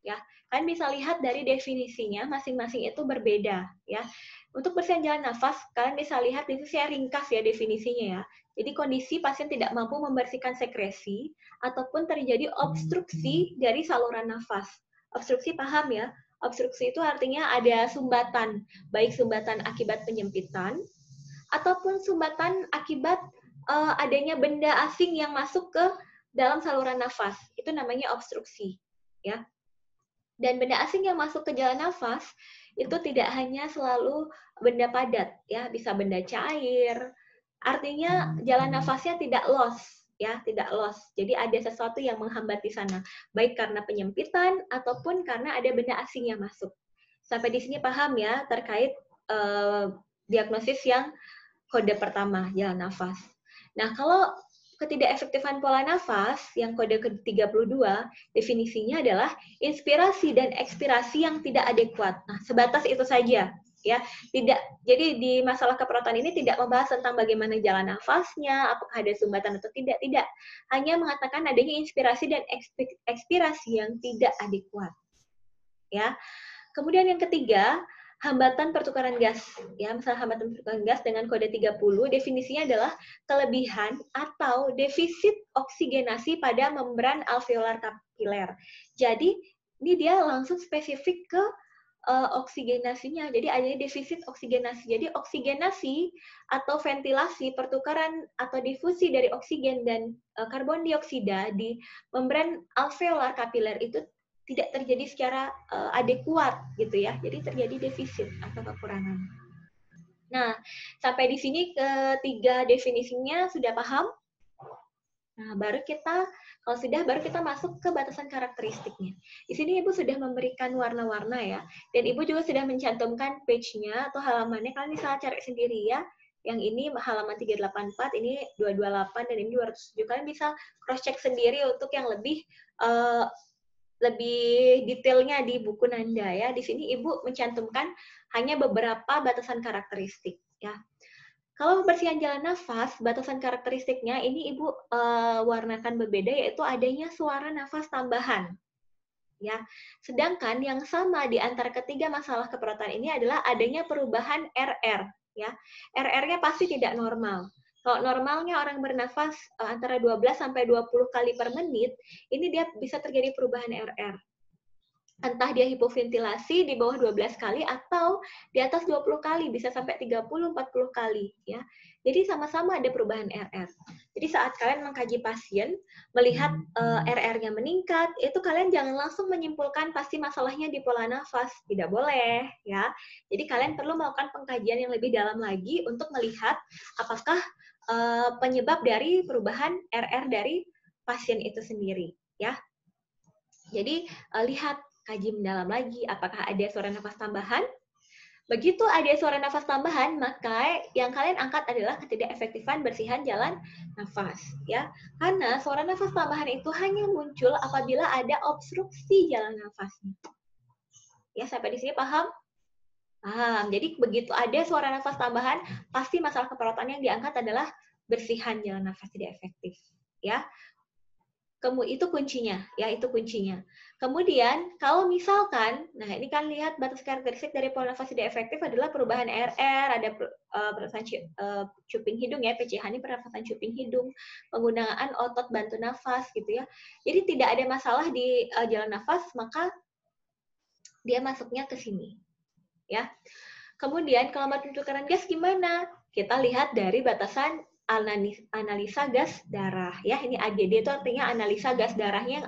Ya, kalian bisa lihat dari definisinya masing-masing itu berbeda. Ya, untuk bersihan jalan nafas, kalian bisa lihat itu saya ringkas ya definisinya ya. Jadi kondisi pasien tidak mampu membersihkan sekresi ataupun terjadi obstruksi dari saluran nafas. Obstruksi paham ya? Obstruksi itu artinya ada sumbatan, baik sumbatan akibat penyempitan ataupun sumbatan akibat adanya benda asing yang masuk ke dalam saluran nafas. Itu namanya obstruksi, ya. Dan benda asing yang masuk ke jalan nafas itu tidak hanya selalu benda padat, ya, bisa benda cair. Artinya jalan nafasnya tidak loss, ya, tidak loss. Jadi ada sesuatu yang menghambat di sana, baik karena penyempitan ataupun karena ada benda asing yang masuk. Sampai di sini paham ya terkait diagnosis yang kode pertama, jalan nafas. Nah, kalau ketidakefektifan pola nafas yang kode ke-32, definisinya adalah inspirasi dan ekspirasi yang tidak adekuat. Nah, sebatas itu saja. Ya, tidak. Jadi di masalah keperawatan ini tidak membahas tentang bagaimana jalan nafasnya, apakah ada sumbatan atau tidak, hanya mengatakan adanya inspirasi dan ekspirasi yang tidak adekuat. Ya. Kemudian yang ketiga, hambatan pertukaran gas. Ya, masalah hambatan pertukaran gas dengan kode 30, definisinya adalah kelebihan atau defisit oksigenasi pada membran alveolar kapiler. Jadi, ini dia langsung spesifik ke oksigenasinya. Jadi adanya defisit oksigenasi. Jadi oksigenasi atau ventilasi, pertukaran atau difusi dari oksigen dan karbon dioksida di membran alveolar kapiler itu tidak terjadi secara adekuat gitu ya. Jadi terjadi defisit atau kekurangan. Nah, sampai di sini ketiga definisinya sudah paham? Nah, baru kita masuk ke batasan karakteristiknya. Di sini Ibu sudah memberikan warna-warna ya, dan Ibu juga sudah mencantumkan page-nya atau halamannya, kalian bisa cari sendiri ya. Yang ini halaman 384, ini 228, dan ini 207. Kalian bisa cross-check sendiri untuk yang lebih detailnya di buku Nanda ya. Di sini Ibu mencantumkan hanya beberapa batasan karakteristik ya. Kalau pembersihan jalan nafas, batasan karakteristiknya ini Ibu warnakan berbeda, yaitu adanya suara nafas tambahan. Ya, sedangkan yang sama di antara ketiga masalah keperawatan ini adalah adanya perubahan RR. Ya, RR-nya pasti tidak normal. Kalau normalnya orang bernafas antara 12 sampai 20 kali per menit, ini dia bisa terjadi perubahan RR. Entah dia hipoventilasi di bawah 12 kali atau di atas 20 kali, bisa sampai 30-40 kali. Ya. Jadi sama-sama ada perubahan RR. Jadi saat kalian mengkaji pasien, melihat RR-nya meningkat, itu kalian jangan langsung menyimpulkan pasti masalahnya di pola nafas. Tidak boleh. Ya. Jadi kalian perlu melakukan pengkajian yang lebih dalam lagi untuk melihat apakah penyebab dari perubahan RR dari pasien itu sendiri. Ya. Jadi lihat, kaji mendalam lagi, apakah ada suara nafas tambahan. Begitu ada suara nafas tambahan, maka yang kalian angkat adalah ketidakefektifan bersihan jalan nafas, ya. Karena suara nafas tambahan itu hanya muncul apabila ada obstruksi jalan nafasnya. Ya, sampai di sini paham? Paham. Jadi begitu ada suara nafas tambahan, pasti masalah keperawatan yang diangkat adalah bersihan jalan nafas tidak efektif, ya. Itu kuncinya, ya itu kuncinya. Kemudian kalau misalkan, nah ini kan lihat batas karakteristik dari pola nafas tidak efektif adalah perubahan RR, ada pernafasan cuping hidung ya, PCH ini pernafasan cuping hidung, penggunaan otot bantu nafas gitu ya. Jadi tidak ada masalah di jalan nafas, maka dia masuknya ke sini, ya. Kemudian kalau pentukaran gas gimana? Kita lihat dari batasan analisa gas darah ya. Ini AGD itu artinya analisa gas darahnya yang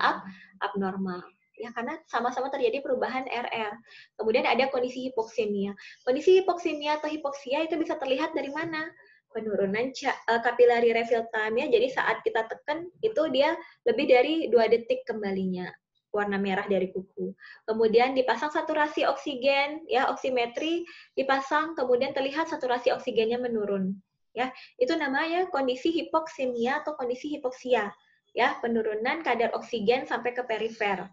abnormal. Ya, karena sama-sama terjadi perubahan RR. Kemudian ada kondisi hipoksemia. Kondisi hipoksemia atau hipoksia itu bisa terlihat dari mana? Penurunan kapilari refill time ya. Jadi saat kita tekan itu dia lebih dari 2 detik kembalinya, warna merah dari kuku. Kemudian dipasang saturasi oksigen, ya oksimetri dipasang, kemudian terlihat saturasi oksigennya menurun. Ya, itu namanya kondisi hipoksemia atau kondisi hipoksia. Ya, penurunan kadar oksigen sampai ke perifer.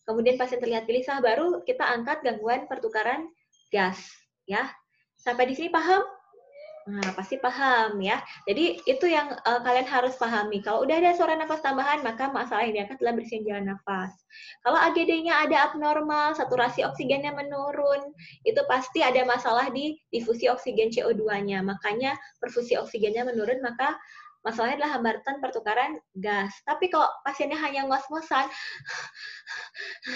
Kemudian pasien terlihat gelisah, baru kita angkat gangguan pertukaran gas. Ya, sampai di sini paham? Nah, pasti paham ya. Jadi itu yang kalian harus pahami. Kalau udah ada suara nafas tambahan, maka masalah yang diangkat adalah bersihin jalan nafas. Kalau AGD-nya ada abnormal, saturasi oksigennya menurun, itu pasti ada masalah di difusi oksigen CO2-nya. Makanya perfusi oksigennya menurun, maka masalahnya adalah hambatan pertukaran gas. Tapi kalau pasiennya hanya ngos-ngosan,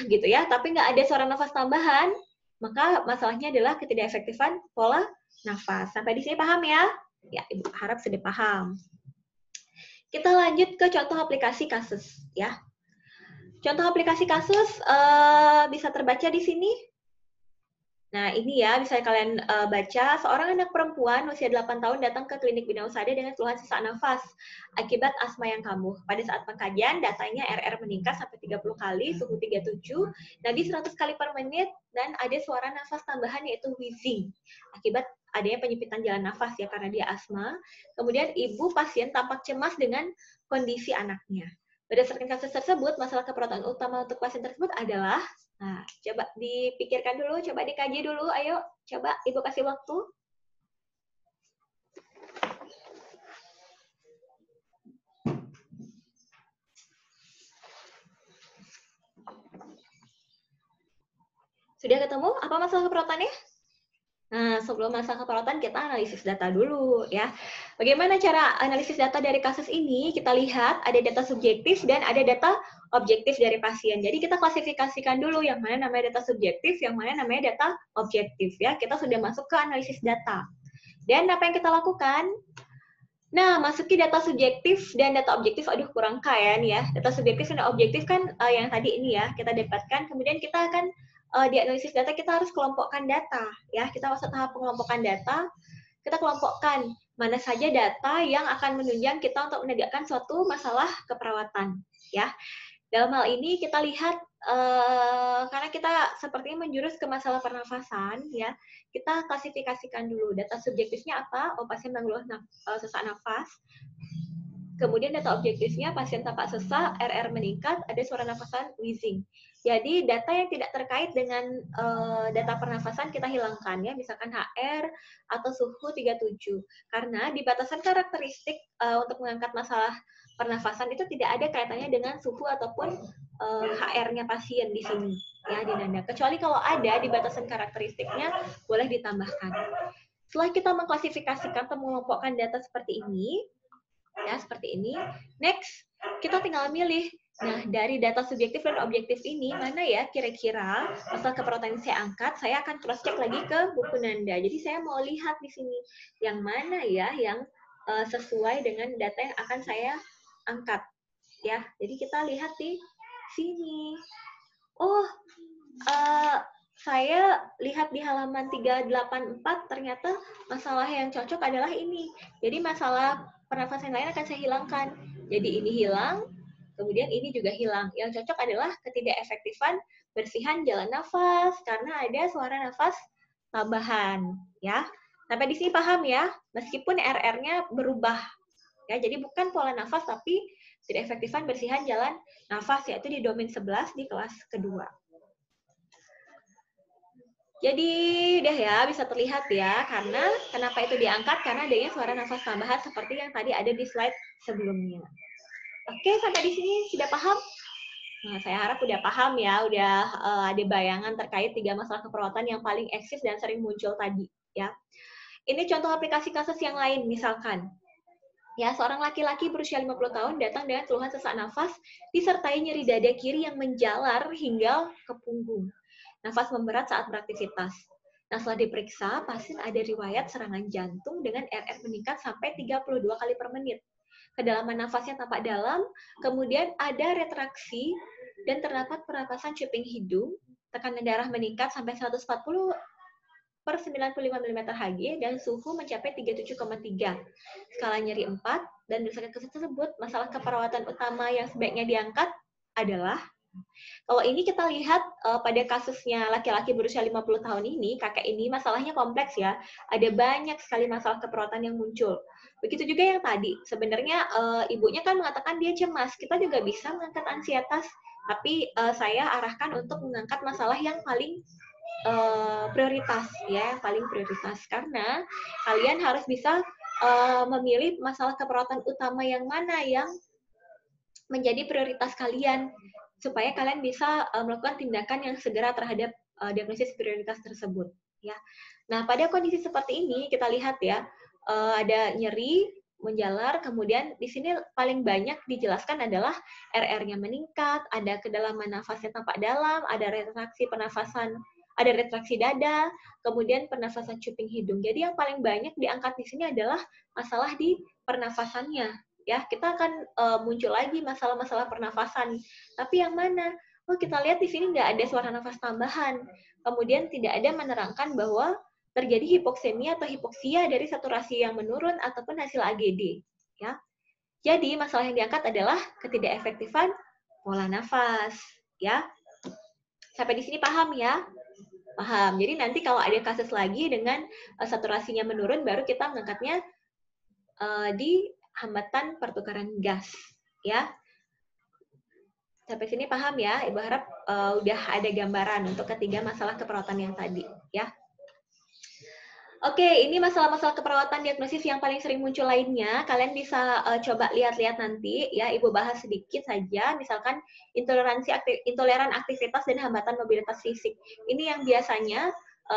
gitu ya, tapi nggak ada suara nafas tambahan, maka masalahnya adalah ketidakefektifan pola nafas. Sampai di sini paham ya? Ya, Ibu harap sudah paham. Kita lanjut ke contoh aplikasi kasus ya. Contoh aplikasi kasus bisa terbaca di sini. Nah, ini ya bisa kalian baca. Seorang anak perempuan usia 8 tahun datang ke klinik Bina Usada dengan keluhan sesak nafas akibat asma yang kambuh. Pada saat pengkajian, datanya RR meningkat sampai 30 kali, suhu 37, nadi 100 kali per menit, dan ada suara nafas tambahan yaitu wheezing akibat adanya penyempitan jalan nafas ya karena dia asma. Kemudian ibu pasien tampak cemas dengan kondisi anaknya. Berdasarkan kasus tersebut, masalah keperawatan utama untuk pasien tersebut adalah, nah, coba dipikirkan dulu, coba dikaji dulu, ayo, coba Ibu kasih waktu. Sudah ketemu apa masalah keperawatannya? Nah, sebelum masalah keperawatan, kita analisis data dulu ya. Bagaimana cara analisis data dari kasus ini? Kita lihat ada data subjektif dan ada data objektif dari pasien. Jadi kita klasifikasikan dulu yang mana namanya data subjektif, yang mana namanya data objektif ya. Kita sudah masuk ke analisis data. Dan apa yang kita lakukan? Nah, masuki data subjektif dan data objektif, aduh kurang kaya nih ya. Data subjektif dan objektif kan yang tadi ini ya, kita dapatkan. Kemudian kita akan di analisis data kita harus kelompokkan data ya. Kita masuk tahap pengelompokan data, kita kelompokkan mana saja data yang akan menunjang kita untuk menegakkan suatu masalah keperawatan, ya. Dalam hal ini kita lihat karena kita sepertinya menjurus ke masalah pernafasan, ya. Kita klasifikasikan dulu data subjektifnya apa? Oh, pasien mengeluh sesak nafas. Kemudian data objektifnya pasien tampak sesak, RR meningkat, ada suara nafasan, wheezing. Jadi data yang tidak terkait dengan data pernafasan kita hilangkan, ya, misalkan HR atau suhu 37. Karena di batasan karakteristik untuk mengangkat masalah pernafasan itu tidak ada kaitannya dengan suhu ataupun HR-nya pasien di sini, ya, di Nanda. Kecuali kalau ada di batasan karakteristiknya boleh ditambahkan. Setelah kita mengklasifikasikan atau mengelompokkan data seperti ini, ya, seperti ini. Next, kita tinggal milih. Nah, dari data subjektif dan objektif ini, mana ya kira-kira masalah keperawatan yang saya angkat, saya akan cross-check lagi ke buku Nanda. Jadi saya mau lihat di sini, yang mana ya yang sesuai dengan data yang akan saya angkat. Ya, jadi kita lihat di sini. Oh, saya lihat di halaman 384, ternyata masalah yang cocok adalah ini. Jadi masalah pernafasan lain akan saya hilangkan. Jadi ini hilang, kemudian ini juga hilang. Yang cocok adalah ketidakefektifan bersihan jalan nafas, karena ada suara nafas tambahan. Ya, sampai di sini paham ya? Meskipun RR-nya berubah. Ya, jadi bukan pola nafas, tapi tidak efektifan bersihan jalan nafas, yaitu di domain 11 di kelas kedua. Jadi deh ya, bisa terlihat ya, karena kenapa itu diangkat, karena adanya suara nafas tambahan seperti yang tadi ada di slide sebelumnya. Oke, sampai di sini sudah paham? Nah, saya harap udah paham ya, udah ada bayangan terkait 3 masalah keperawatan yang paling eksis dan sering muncul tadi. Ya, ini contoh aplikasi kasus yang lain, misalkan. Ya, seorang laki-laki berusia 50 tahun datang dengan keluhan sesak nafas, disertai nyeri dada kiri yang menjalar hingga ke punggung. Nafas memberat saat beraktivitas. Nah, setelah diperiksa, pasien ada riwayat serangan jantung dengan RR meningkat sampai 32 kali per menit. Kedalaman nafasnya tampak dalam, kemudian ada retraksi, dan terdapat pernapasan cuping hidung, tekanan darah meningkat sampai 140 per 95 mm Hg, dan suhu mencapai 37,3. Skala nyeri 4, dan berdasarkan kasus tersebut, masalah keperawatan utama yang sebaiknya diangkat adalah, kalau ini kita lihat pada kasusnya laki-laki berusia 50 tahun ini, kakek ini masalahnya kompleks ya. Ada banyak sekali masalah keperawatan yang muncul. Begitu juga yang tadi, sebenarnya ibunya kan mengatakan dia cemas. Kita juga bisa mengangkat ansietas, tapi saya arahkan untuk mengangkat masalah yang paling prioritas, ya, yang paling prioritas. Karena kalian harus bisa memilih masalah keperawatan utama yang mana yang menjadi prioritas kalian, supaya kalian bisa melakukan tindakan yang segera terhadap diagnosis prioritas tersebut. Ya. Nah, pada kondisi seperti ini kita lihat ya, ada nyeri menjalar, kemudian di sini paling banyak dijelaskan adalah RR-nya meningkat, ada kedalaman nafasnya tampak dalam, ada retraksi pernafasan, ada retraksi dada, kemudian pernafasan cuping hidung. Jadi yang paling banyak diangkat di sini adalah masalah di pernafasannya. Ya, kita akan muncul lagi masalah-masalah pernafasan. Tapi yang mana? Oh, kita lihat di sini nggak ada suara nafas tambahan. Kemudian tidak ada menerangkan bahwa terjadi hipoksemia atau hipoksia dari saturasi yang menurun ataupun hasil AGD. Ya. Jadi masalah yang diangkat adalah ketidakefektifan pola nafas. Ya. Sampai di sini paham ya? Paham. Jadi nanti kalau ada kasus lagi dengan saturasinya menurun, baru kita mengangkatnya di hambatan pertukaran gas, ya. Sampai sini paham ya? Ibu harap udah ada gambaran untuk ketiga masalah keperawatan yang tadi, ya. Oke, ini masalah-masalah keperawatan diagnosis yang paling sering muncul lainnya. Kalian bisa coba lihat-lihat nanti, ya. Ibu bahas sedikit saja, misalkan intoleran aktivitas dan hambatan mobilitas fisik. Ini yang biasanya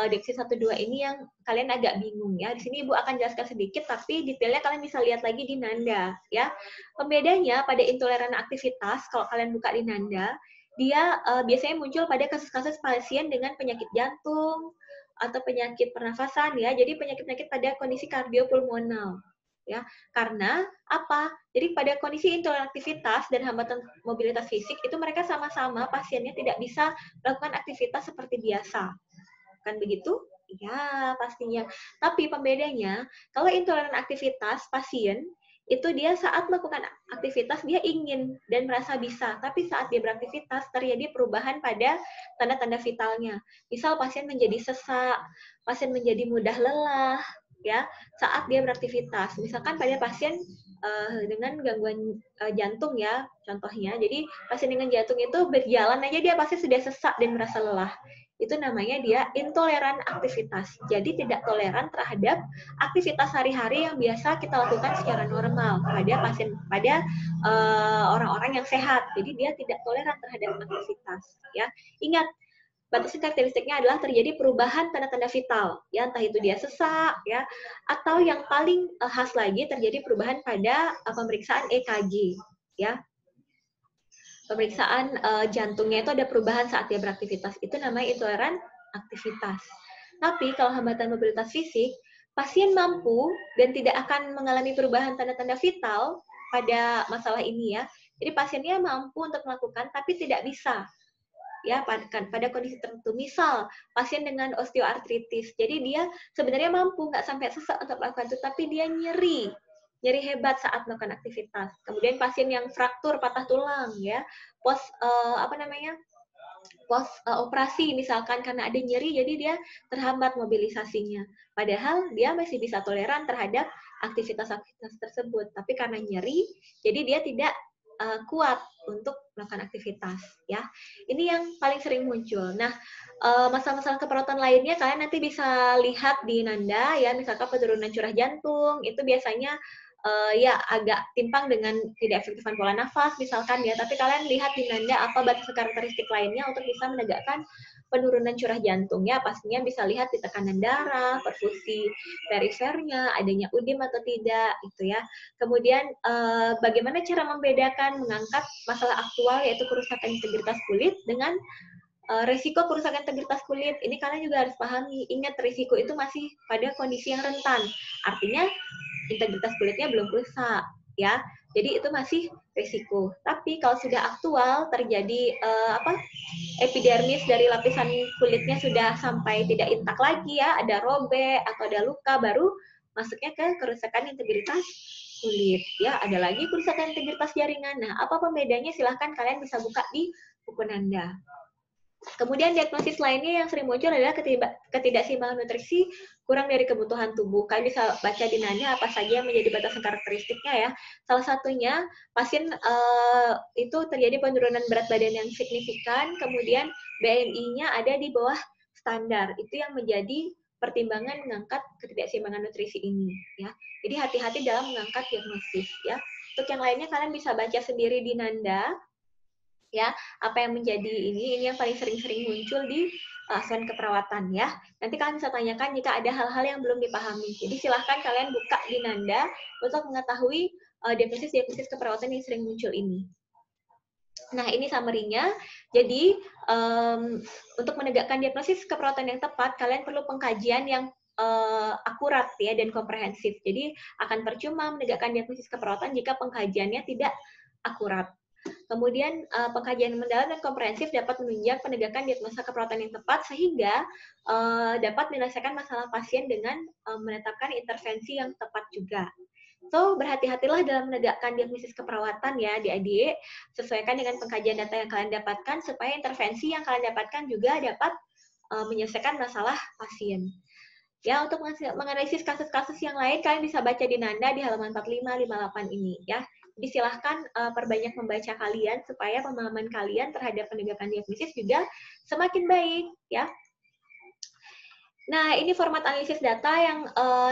diagnosis 1-2 ini yang kalian agak bingung ya. Di sini Ibu akan jelaskan sedikit, tapi detailnya kalian bisa lihat lagi di Nanda ya. Pembedanya pada intoleran aktivitas, kalau kalian buka di Nanda, dia biasanya muncul pada kasus-kasus pasien dengan penyakit jantung atau penyakit pernafasan ya. Jadi penyakit-penyakit pada kondisi kardiopulmonal. Ya, karena apa? Jadi pada kondisi intoleran aktivitas dan hambatan mobilitas fisik itu mereka sama-sama pasiennya tidak bisa melakukan aktivitas seperti biasa. Kan begitu? Ya, pastinya. Tapi pembedanya, kalau intoleran aktivitas pasien, itu dia saat melakukan aktivitas dia ingin dan merasa bisa, tapi saat dia beraktivitas terjadi perubahan pada tanda-tanda vitalnya. Misal pasien menjadi sesak, pasien menjadi mudah lelah, ya saat dia beraktivitas. Misalkan pada pasien dengan gangguan jantung ya, contohnya. Jadi pasien dengan jantung itu berjalan aja dia pasti sudah sesak dan merasa lelah. Itu namanya dia intoleran aktivitas. Jadi tidak toleran terhadap aktivitas sehari-hari yang biasa kita lakukan secara normal pada orang-orang yang sehat. Jadi dia tidak toleran terhadap aktivitas. Ya, ingat batasan karakteristiknya adalah terjadi perubahan tanda-tanda vital, ya entah itu dia sesak, ya atau yang paling khas lagi terjadi perubahan pada pemeriksaan EKG, ya pemeriksaan jantungnya itu ada perubahan saat dia beraktivitas. Itu namanya intoleran aktivitas. Tapi kalau hambatan mobilitas fisik, pasien mampu dan tidak akan mengalami perubahan tanda-tanda vital pada masalah ini ya. Jadi pasiennya mampu untuk melakukan tapi tidak bisa. Ya, pada kondisi tertentu. Misal, pasien dengan osteoartritis. Jadi dia sebenarnya mampu nggak sampai sesak untuk melakukan itu, tapi dia nyeri hebat saat melakukan aktivitas. Kemudian pasien yang fraktur patah tulang ya, pos operasi misalkan karena ada nyeri jadi dia terhambat mobilisasinya. Padahal dia masih bisa toleran terhadap aktivitas-aktivitas tersebut, tapi karena nyeri jadi dia tidak kuat untuk melakukan aktivitas ya. Ini yang paling sering muncul. Nah, masalah-masalah keperawatan lainnya kalian nanti bisa lihat di Nanda ya, misalkan penurunan curah jantung itu biasanya ya agak timpang dengan tidak efektifan pola nafas misalkan ya, tapi kalian lihat di Nanda apa batas karakteristik lainnya untuk bisa menegakkan penurunan curah jantung ya, pastinya bisa lihat di tekanan darah, perfusi perifernya, adanya udim atau tidak itu ya. Kemudian bagaimana cara membedakan mengangkat masalah aktual yaitu kerusakan integritas kulit dengan resiko kerusakan integritas kulit. Ini kalian juga harus pahami, ingat risiko itu masih pada kondisi yang rentan, artinya integritas kulitnya belum rusak ya. Jadi itu masih risiko. Tapi kalau sudah aktual terjadi epidermis dari lapisan kulitnya sudah sampai tidak intak lagi ya, ada robek atau ada luka, baru masuknya ke kerusakan integritas kulit ya. Ada lagi kerusakan integritas jaringan. Nah, apa pembedanya? Silahkan kalian bisa buka di buku Nanda. Kemudian diagnosis lainnya yang sering muncul adalah ketidakseimbangan nutrisi kurang dari kebutuhan tubuh. Kalian bisa baca di Nanda apa saja yang menjadi batasan karakteristiknya ya. Salah satunya pasien itu terjadi penurunan berat badan yang signifikan, kemudian BMI-nya ada di bawah standar. Itu yang menjadi pertimbangan mengangkat ketidakseimbangan nutrisi ini ya. Jadi hati-hati dalam mengangkat diagnosis ya. Untuk yang lainnya kalian bisa baca sendiri di Nanda. Ya, apa yang menjadi ini yang paling sering-sering muncul di asuhan keperawatan ya. Nanti kalian bisa tanyakan jika ada hal-hal yang belum dipahami. Jadi silahkan kalian buka di Nanda untuk mengetahui diagnosis keperawatan yang sering muncul ini. Nah, ini summary-nya. Jadi, untuk menegakkan diagnosis keperawatan yang tepat, kalian perlu pengkajian yang akurat ya dan komprehensif. Jadi, akan percuma menegakkan diagnosis keperawatan jika pengkajiannya tidak akurat. Kemudian pengkajian mendalam dan komprehensif dapat menunjang penegakan diagnosa keperawatan yang tepat sehingga dapat menyelesaikan masalah pasien dengan menetapkan intervensi yang tepat juga. So, berhati-hatilah dalam menegakkan diagnosis keperawatan ya adik-adik. Sesuaikan dengan pengkajian data yang kalian dapatkan supaya intervensi yang kalian dapatkan juga dapat menyelesaikan masalah pasien. Ya, untuk menganalisis kasus-kasus yang lain, kalian bisa baca di Nanda di halaman 45-58 ini ya. Jadi silahkan perbanyak membaca kalian supaya pemahaman kalian terhadap penegakan diagnosis juga semakin baik ya. Nah, ini format analisis data yang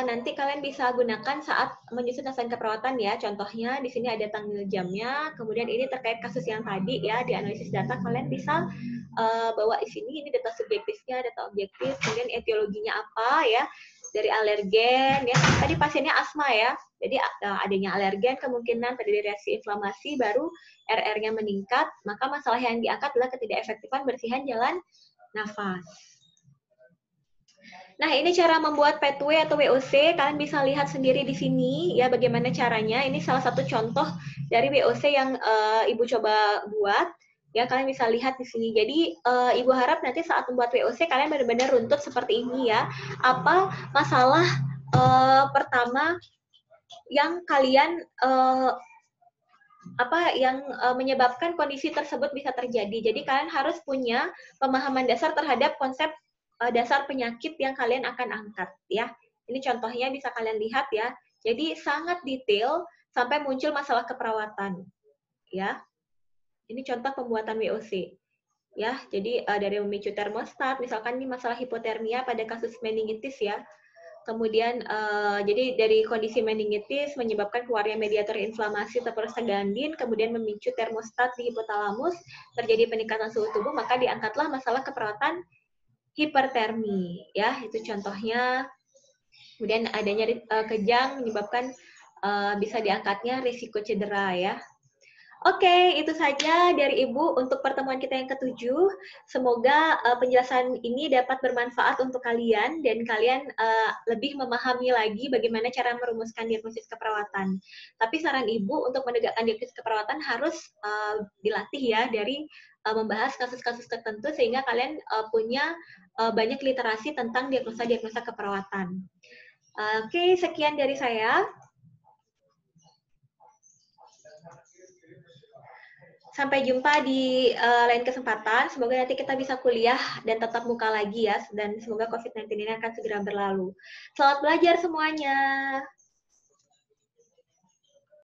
nanti kalian bisa gunakan saat menyusun asuhan keperawatan ya. Contohnya di sini ada tanggal jamnya, kemudian ini terkait kasus yang tadi ya, di analisis data kalian bisa bawa di sini, ini data subjektifnya, data objektif, kemudian etiologinya apa ya, dari alergen ya. Tadi pasiennya asma ya. Jadi adanya alergen kemungkinan terjadi reaksi inflamasi, baru RR-nya meningkat, maka masalah yang diangkat adalah ketidakefektifan bersihan jalan nafas. Nah, ini cara membuat pathway atau WOC. Kalian bisa lihat sendiri di sini ya bagaimana caranya. Ini salah satu contoh dari WOC yang Ibu coba buat. Ya, kalian bisa lihat di sini. Jadi, Ibu harap nanti saat membuat WOC kalian benar-benar runtut seperti ini ya. Apa masalah pertama yang kalian menyebabkan kondisi tersebut bisa terjadi. Jadi kalian harus punya pemahaman dasar terhadap konsep dasar penyakit yang kalian akan angkat ya. Ini contohnya bisa kalian lihat ya. Jadi sangat detail sampai muncul masalah keperawatan ya. Ini contoh pembuatan WOC. Ya, jadi dari memicu termostat, misalkan ini masalah hipotermia pada kasus meningitis ya. Kemudian jadi dari kondisi meningitis menyebabkan keluarnya mediator inflamasi prostaglandin, kemudian memicu termostat di hipotalamus, terjadi peningkatan suhu tubuh, maka diangkatlah masalah keperawatan hipertermi ya, itu contohnya. Kemudian adanya kejang menyebabkan bisa diangkatnya risiko cedera ya. Oke, itu saja dari Ibu untuk pertemuan kita yang ketujuh. Semoga penjelasan ini dapat bermanfaat untuk kalian dan kalian lebih memahami lagi bagaimana cara merumuskan diagnosis keperawatan. Tapi saran Ibu untuk menegakkan diagnosis keperawatan harus dilatih ya dari membahas kasus-kasus tertentu sehingga kalian punya banyak literasi tentang diagnosa-diagnosa keperawatan. Oke, sekian dari saya. Sampai jumpa di lain kesempatan. Semoga nanti kita bisa kuliah dan tetap muka lagi ya. Dan semoga COVID-19 ini akan segera berlalu. Selamat belajar semuanya.